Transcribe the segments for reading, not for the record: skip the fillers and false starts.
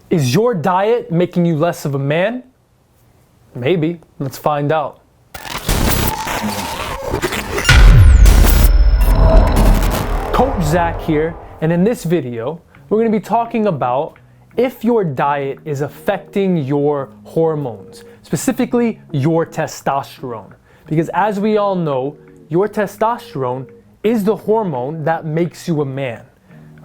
Is your diet making you less of a man? Maybe. Let's find out. Coach Zach here, and in this video, we're going to be talking about if your diet is affecting your hormones, specifically your testosterone. Because as we all know, your testosterone is the hormone that makes you a man.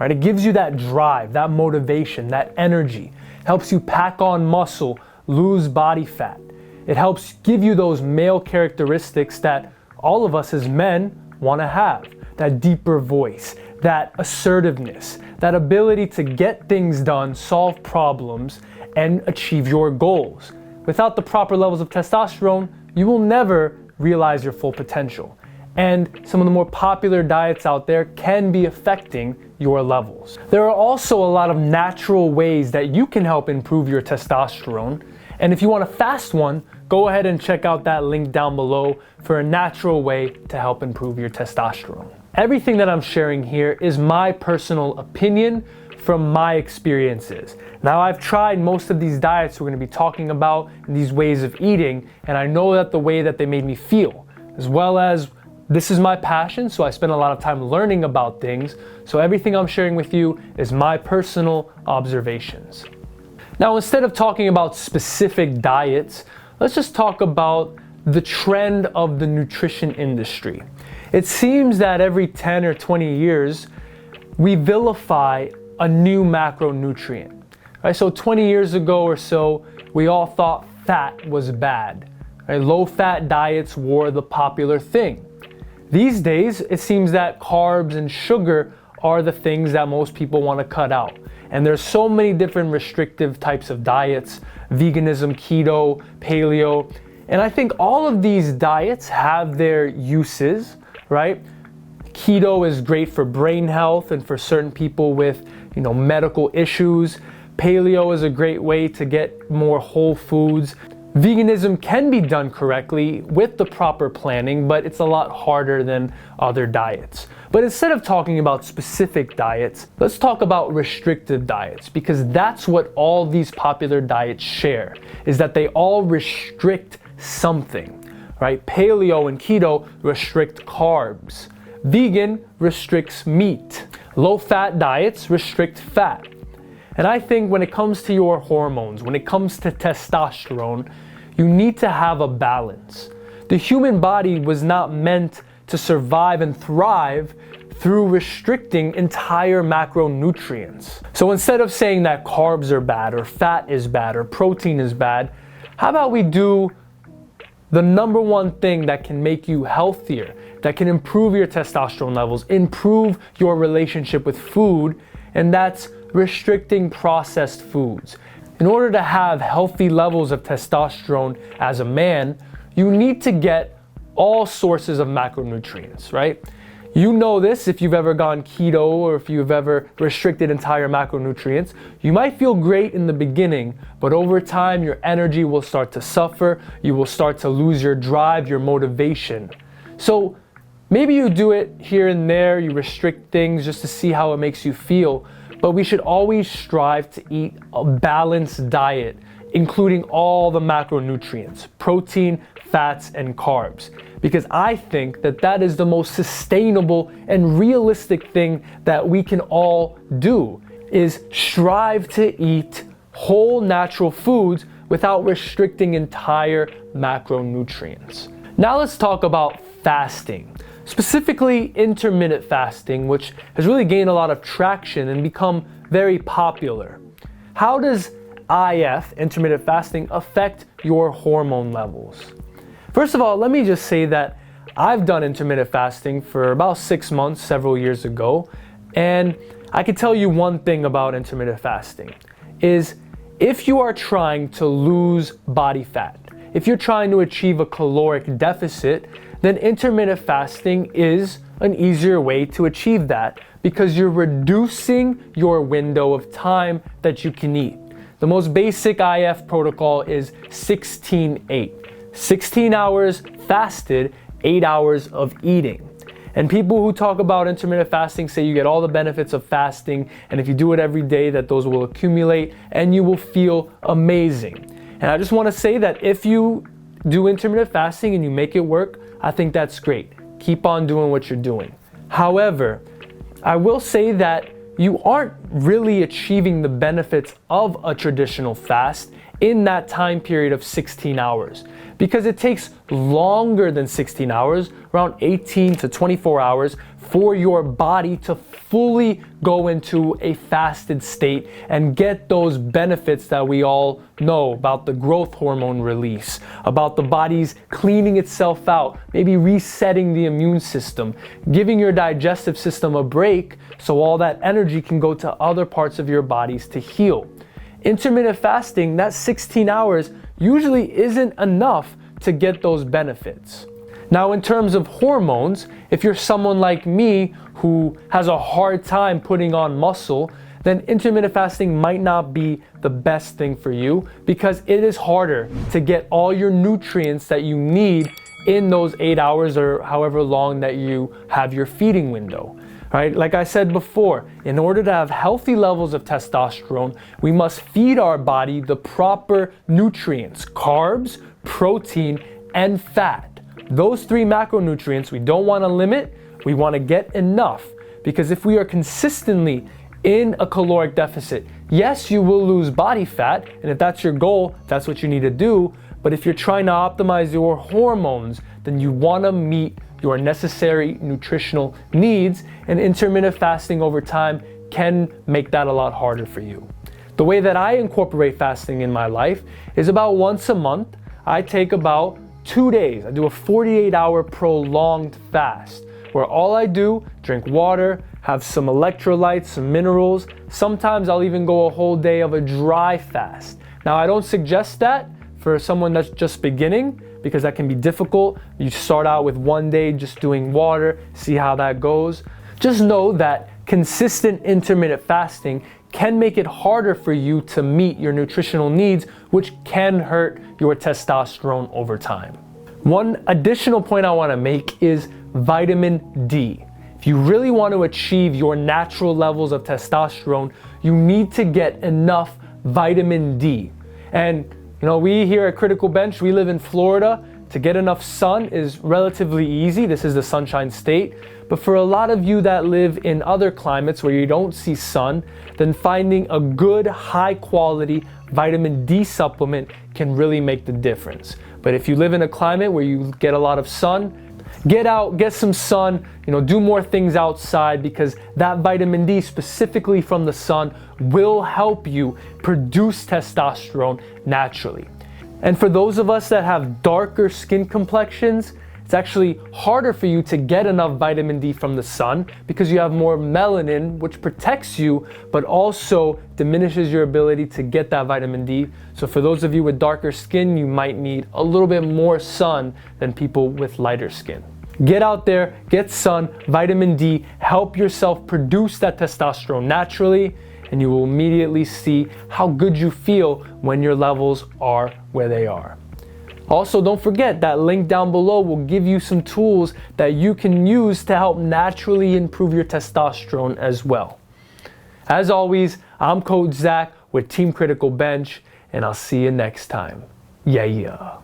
Right? It gives you that drive, that motivation, that energy, helps you pack on muscle, lose body fat. It helps give you those male characteristics that all of us as men want to have. That deeper voice, that assertiveness, that ability to get things done, solve problems, and achieve your goals. Without the proper levels of testosterone, you will never realize your full potential. And some of the more popular diets out there can be affecting your levels. There are also a lot of natural ways that you can help improve your testosterone. And if you want a fast one, go ahead and check out that link down below for a natural way to help improve your testosterone. Everything that I'm sharing here is my personal opinion from my experiences. Now, I've tried most of these diets we're going to be talking about and these ways of eating, and I know that the way that they made me feel, as well as this is my passion, so I spend a lot of time learning about things. So everything I'm sharing with you is my personal observations. Now, instead of talking about specific diets, let's just talk about the trend of the nutrition industry. It seems that every 10 or 20 years, we vilify a new macronutrient. Right? So 20 years ago or so, we all thought fat was bad. Right? Low-fat diets were the popular thing. These days, it seems that carbs and sugar are the things that most people want to cut out. And there's so many different restrictive types of diets, veganism, keto, paleo. And I think all of these diets have their uses, right? Keto is great for brain health and for certain people with, medical issues. Paleo is a great way to get more whole foods. Veganism can be done correctly with the proper planning, but it's a lot harder than other diets. But instead of talking about specific diets, let's talk about restrictive diets, because that's what all these popular diets share, is that they all restrict something, right? Paleo and keto restrict carbs. Vegan restricts meat. Low-fat diets restrict fat. And I think when it comes to your hormones, when it comes to testosterone, you need to have a balance. The human body was not meant to survive and thrive through restricting entire macronutrients. So instead of saying that carbs are bad or fat is bad or protein is bad, how about we do the number one thing that can make you healthier, that can improve your testosterone levels, improve your relationship with food, and that's restricting processed foods. In order to have healthy levels of testosterone as a man, you need to get all sources of macronutrients, right? You know this if you've ever gone keto or if you've ever restricted entire macronutrients. You might feel great in the beginning, but over time your energy will start to suffer. You will start to lose your drive, your motivation. So maybe you do it here and there, you restrict things just to see how it makes you feel. But we should always strive to eat a balanced diet, including all the macronutrients, protein, fats, and carbs. Because I think that that is the most sustainable and realistic thing that we can all do, is strive to eat whole natural foods without restricting entire macronutrients. Now let's talk about fasting. Specifically intermittent fasting, which has really gained a lot of traction and become very popular. How does IF, intermittent fasting, affect your hormone levels? First of all, let me just say that I've done intermittent fasting for about 6 months, several years ago, and I can tell you one thing about intermittent fasting, is if you are trying to lose body fat, if you're trying to achieve a caloric deficit, then intermittent fasting is an easier way to achieve that because you're reducing your window of time that you can eat. The most basic IF protocol is 16-8. 16 hours fasted, 8 hours of eating. And people who talk about intermittent fasting say you get all the benefits of fasting, and if you do it every day, that those will accumulate and you will feel amazing. And I just want to say that if you do intermittent fasting and you make it work, I think that's great. Keep on doing what you're doing. However, I will say that you aren't really achieving the benefits of a traditional fast in that time period of 16 hours, because it takes longer than 16 hours, around 18 to 24 hours, for your body to fully go into a fasted state and get those benefits that we all know about: the growth hormone release, about the body's cleaning itself out, maybe resetting the immune system, giving your digestive system a break so all that energy can go to other parts of your bodies to heal. Intermittent fasting, that 16 hours usually isn't enough to get those benefits. Now, in terms of hormones, if you're someone like me who has a hard time putting on muscle, then intermittent fasting might not be the best thing for you, because it is harder to get all your nutrients that you need in those 8 hours or however long that you have your feeding window. Right? Like I said before, in order to have healthy levels of testosterone, we must feed our body the proper nutrients: carbs, protein, and fat. Those three macronutrients we don't want to limit, we want to get enough, because if we are consistently in a caloric deficit, yes, you will lose body fat, and if that's your goal, that's what you need to do. But if you're trying to optimize your hormones, then you want to meet your necessary nutritional needs, and intermittent fasting over time can make that a lot harder for you. The way that I incorporate fasting in my life is about once a month. I take about 2 days. I do a 48-hour prolonged fast where all I do, drink water, have some electrolytes, some minerals. Sometimes I'll even go a whole day of a dry fast. Now, I don't suggest that for someone that's just beginning, because that can be difficult. You start out with 1 day just doing water, see how that goes. Just know that consistent intermittent fasting can make it harder for you to meet your nutritional needs, which can hurt your testosterone over time. One additional point I want to make is vitamin D. If you really want to achieve your natural levels of testosterone, you need to get enough vitamin D. And we here at Criticalbench, we live in Florida. To get enough sun is relatively easy. This is the Sunshine State. But for a lot of you that live in other climates where you don't see sun, then finding a good, high quality vitamin D supplement can really make the difference. But if you live in a climate where you get a lot of sun, get out, get some sun, do more things outside, because that vitamin D specifically from the sun will help you produce testosterone naturally. And for those of us that have darker skin complexions, it's actually harder for you to get enough vitamin D from the sun, because you have more melanin, which protects you, but also diminishes your ability to get that vitamin D. So for those of you with darker skin, you might need a little bit more sun than people with lighter skin. Get out there, get sun, vitamin D, help yourself produce that testosterone naturally, and you will immediately see how good you feel when your levels are where they are. Also, don't forget that link down below will give you some tools that you can use to help naturally improve your testosterone as well. As always, I'm Coach Zach with Team Criticalbench, and I'll see you next time. Yeah.